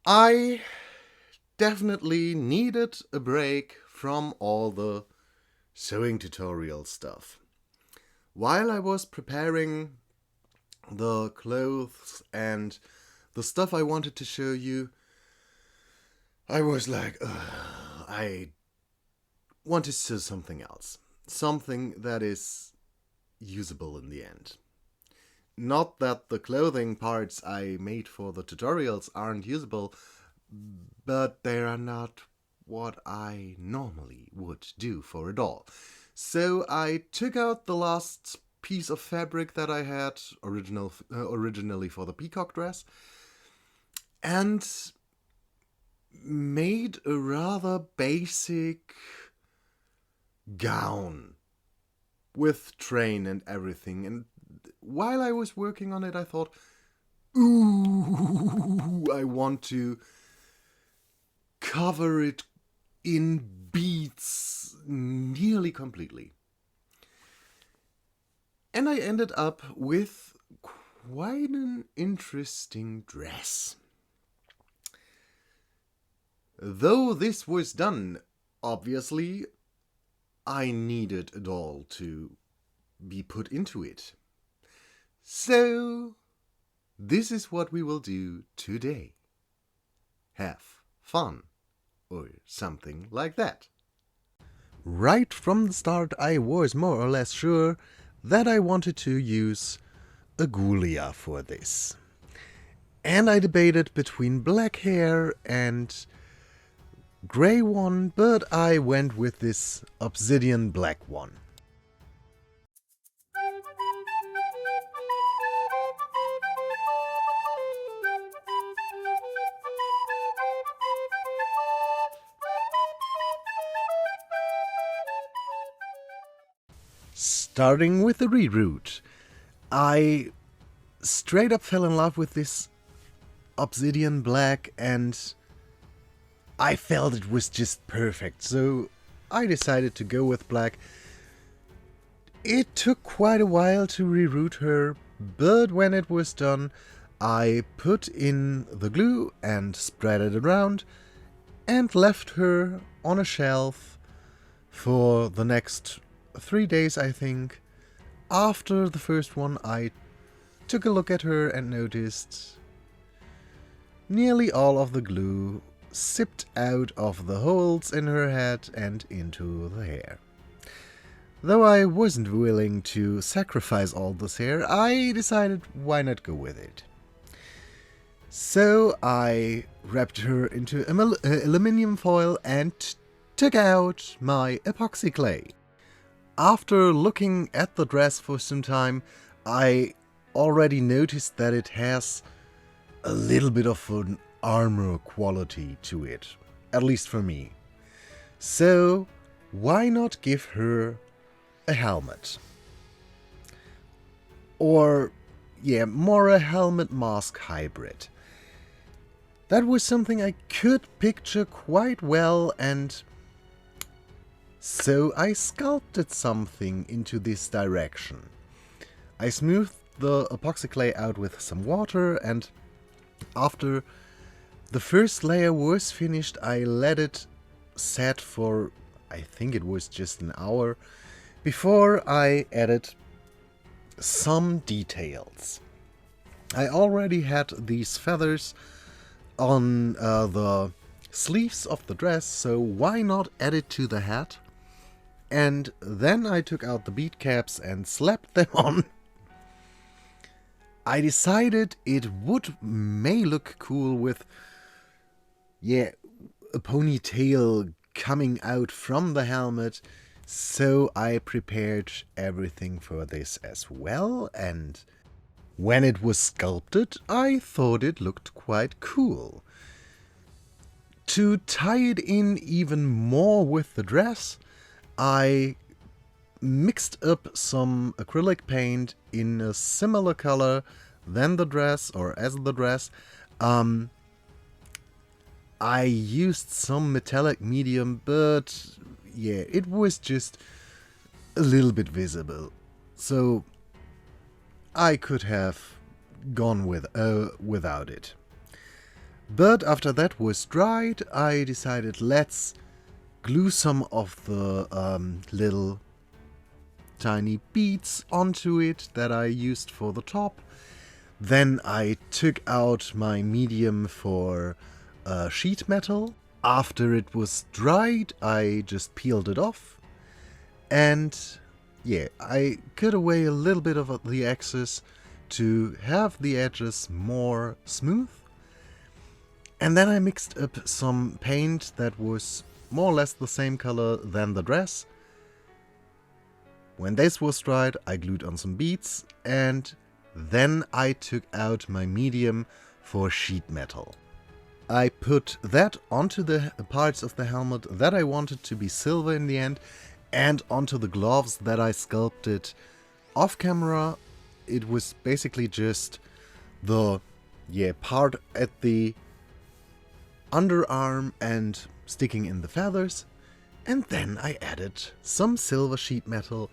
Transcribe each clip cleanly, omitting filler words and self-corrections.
I definitely needed a break from all the sewing tutorial stuff. While I was preparing the clothes and the stuff I wanted to show you, I was like, I want to sew something else. Something that is usable in the end. Not that the clothing parts I made for the tutorials aren't usable, but they are not what I normally would do for a doll. So I took out the last piece of fabric that I had originally for the peacock dress and made a rather basic gown with train and everything. And while I was working on it, I thought, ooh, I want to cover it in beads nearly completely. And I ended up with quite an interesting dress. Though this was done, obviously, I needed a doll to be put into it. So, this is what we will do today. Have fun, or something like that. Right from the start, I was more or less sure that I wanted to use a Ghoulia for this. And I debated between black hair and grey one, but I went with this obsidian black one. Starting with the reroute, I straight up fell in love with this obsidian black and I felt it was just perfect, so I decided to go with black. It took quite a while to reroute her, but when it was done, I put in the glue and spread it around and left her on a shelf for the next 3 days, I think. After the first one, I took a look at her and noticed nearly all of the glue sipped out of the holes in her head and into the hair. Though I wasn't willing to sacrifice all this hair, I decided why not go with it. So I wrapped her into aluminium foil and took out my epoxy clay. After looking at the dress for some time, I already noticed that it has a little bit of an armor quality to it, at least for me. So why not give her a helmet? Or, yeah, more a helmet mask hybrid. That was something I could picture quite well, and so I sculpted something into this direction. I smoothed the epoxy clay out with some water, and after the first layer was finished, I let it set for, I think it was just an hour, before I added some details. I already had these feathers on the sleeves of the dress, so why not add it to the hat? And then I took out the bead caps and slapped them on. I decided it may look cool with, yeah, a ponytail coming out from the helmet, so I prepared everything for this as well, and when it was sculpted, I thought it looked quite cool. To tie it in even more with the dress, I mixed up some acrylic paint in a similar color than the dress, or as the dress. I used some metallic medium, but yeah, it was just a little bit visible. So I could have gone without it. But after that was dried, I decided let's glue some of the little tiny beads onto it that I used for the top. Then I took out my medium for sheet metal. After it was dried, I just peeled it off. And yeah, I cut away a little bit of the excess to have the edges more smooth. And then I mixed up some paint that was more or less the same color than the dress. When this was dried, I glued on some beads, and then I took out my medium for sheet metal. I put that onto the parts of the helmet that I wanted to be silver in the end, and onto the gloves that I sculpted off camera. It was basically just the part at the underarm and sticking in the feathers. And then I added some silver sheet metal,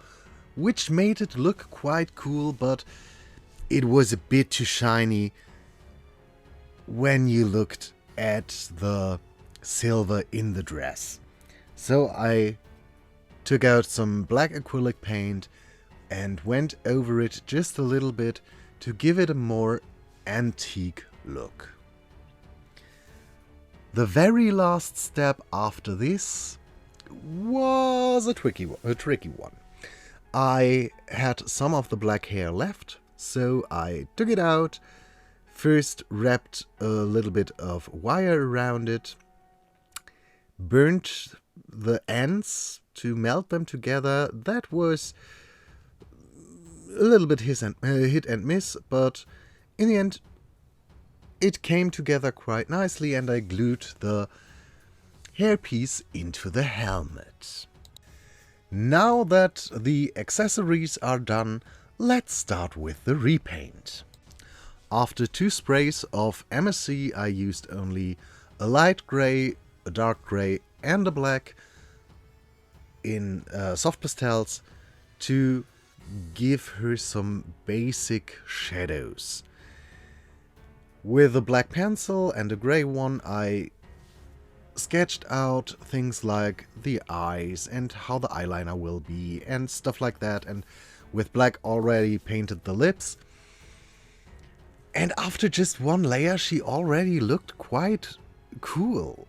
which made it look quite cool, but it was a bit too shiny when you looked at the silver in the dress. So I took out some black acrylic paint and went over it just a little bit to give it a more antique look. The very last step after this was a tricky one. I had some of the black hair left, so I took it out, first wrapped a little bit of wire around it, burnt the ends to melt them together. That was a little bit hit and miss, but in the end it came together quite nicely, and I glued the hairpiece into the helmet. Now that the accessories are done, let's start with the repaint. After 2 sprays of MSC, I used only a light grey, a dark grey and a black in soft pastels to give her some basic shadows. With a black pencil and a grey one, I sketched out things like the eyes and how the eyeliner will be and stuff like that, and with black already painted the lips. And after just 1 layer she already looked quite cool.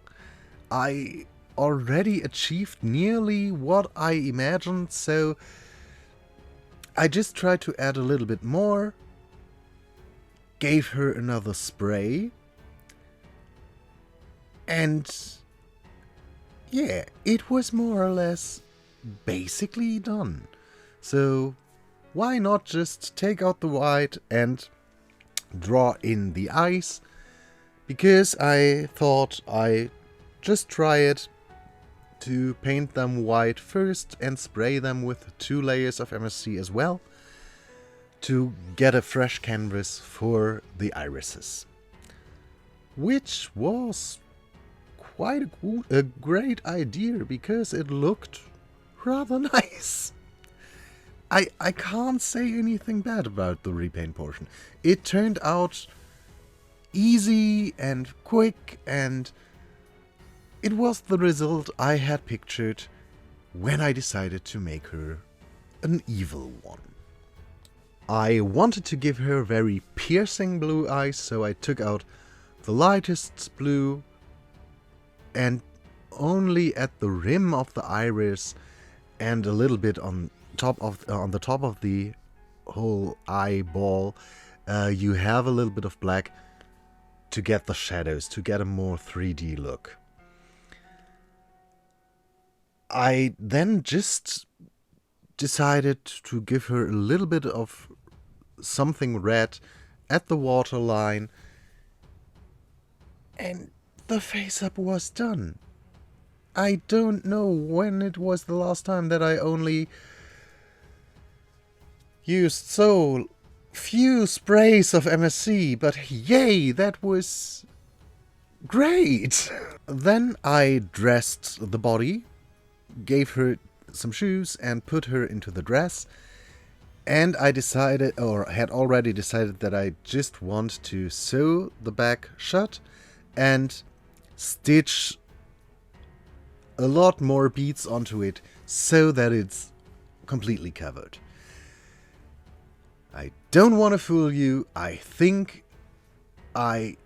I already achieved nearly what I imagined, so I just tried to add a little bit more, gave her another spray, and yeah, it was more or less basically done. So why not just take out the white and draw in the eyes? Because I thought I just try it to paint them white first and spray them with 2 layers of MSC as well, to get a fresh canvas for the irises. Which was quite a great idea, because it looked rather nice. I can't say anything bad about the repaint portion. It turned out easy and quick, and it was the result I had pictured when I decided to make her an evil one. I wanted to give her very piercing blue eyes, so I took out the lightest blue and only at the rim of the iris and a little bit on the top of the whole eyeball, you have a little bit of black to get the shadows, to get a more 3D look. I then just decided to give her a little bit of something red at the waterline, and the face up was done. I don't know when it was the last time that I only used so few sprays of MSC, but yay, that was great! Then I dressed the body, gave her some shoes and put her into the dress, and I decided, or had already decided, that I just want to sew the back shut and stitch a lot more beads onto it so that it's completely covered. I don't want to fool you. I think I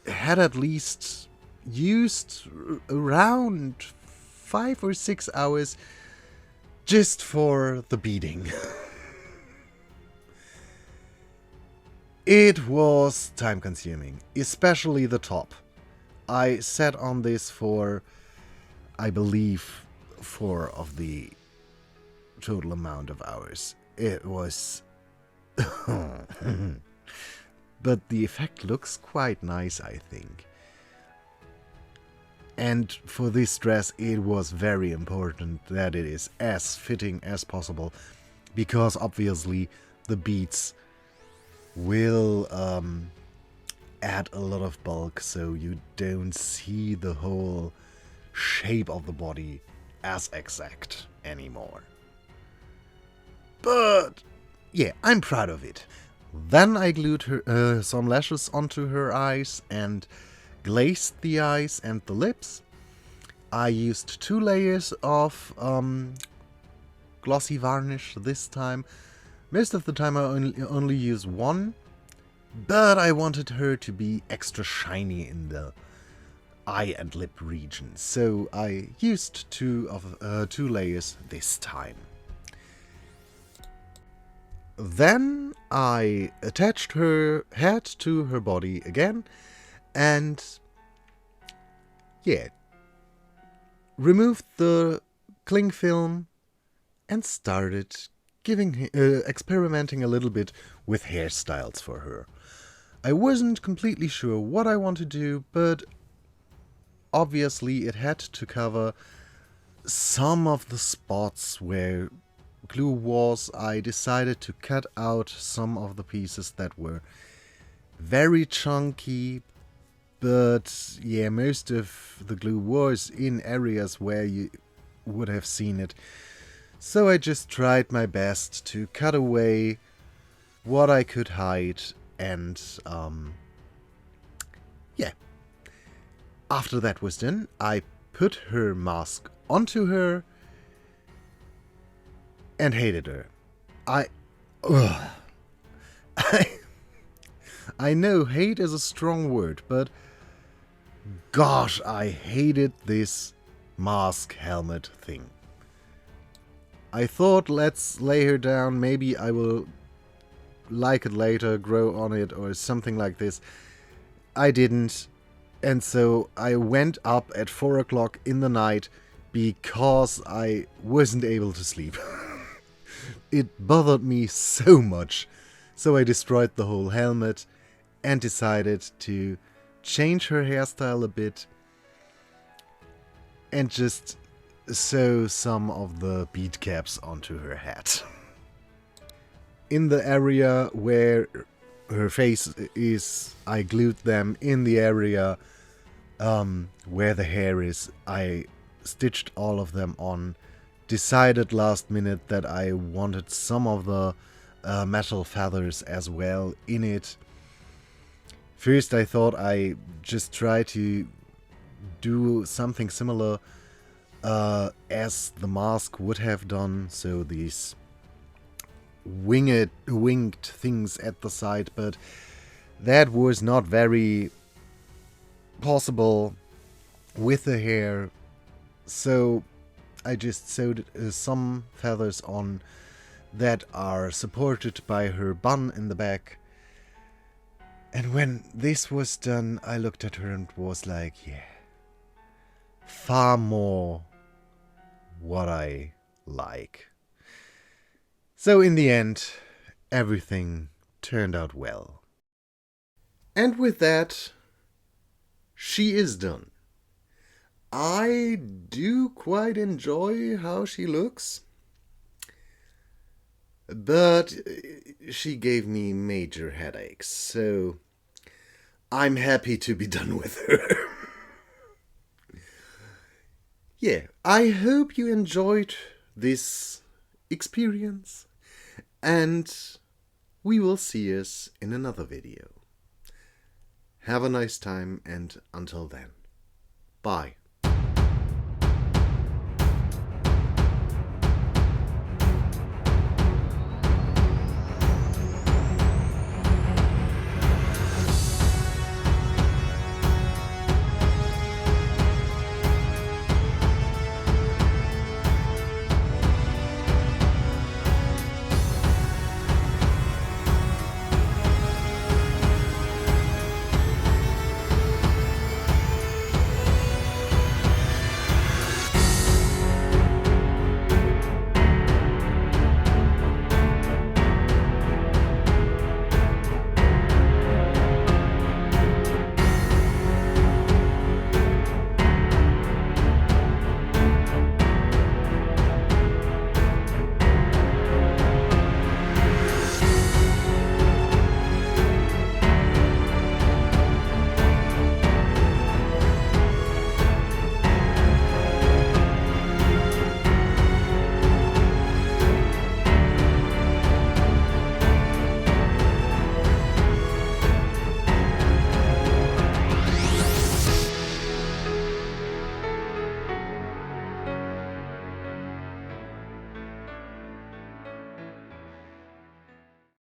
had at least used around 5 or 6 hours just for the beading. It was time consuming, especially the top. I sat on this for, I believe, 4 of the total amount of hours. It was... But the effect looks quite nice, I think. And for this dress, it was very important that it is as fitting as possible, because obviously the beads will add a lot of bulk, so you don't see the whole shape of the body as exact anymore. But yeah, I'm proud of it. Then I glued her, some lashes onto her eyes and glazed the eyes and the lips. I used 2 layers of glossy varnish this time. Most of the time I only use 1, but I wanted her to be extra shiny in the eye and lip region, so I used 2 layers this time. Then I attached her head to her body again, and yeah, removed the cling film and started experimenting a little bit with hairstyles for her. I wasn't completely sure what I want to do, but obviously it had to cover some of the spots where glue was. I decided to cut out some of the pieces that were very chunky, but yeah, most of the glue was in areas where you would have seen it. So I just tried my best to cut away what I could hide, and yeah. After that was done, I put her mask onto her and hated her. I know hate is a strong word, but gosh, I hated this mask helmet thing. I thought, let's lay her down, maybe I will like it later, grow on it, or something like this. I didn't, and so I went up at 4 o'clock in the night because I wasn't able to sleep. It bothered me so much, so I destroyed the whole helmet and decided to change her hairstyle a bit and just sew some of the bead caps onto her hat. In the area where her face is, I glued them. In the area where the hair is, I stitched all of them on. Decided last minute that I wanted some of the metal feathers as well in it. First I thought I just try to do something similar as the mask would have done, so these winged things at the side, but that was not very possible with the hair, so I just sewed some feathers on that are supported by her bun in the back. And when this was done, I looked at her and was like, yeah, far more what I like. So in the end, everything turned out well. And with that, she is done. I do quite enjoy how she looks, but she gave me major headaches, so I'm happy to be done with her. Yeah, I hope you enjoyed this experience, and we will see us in another video. Have a nice time, and until then, bye.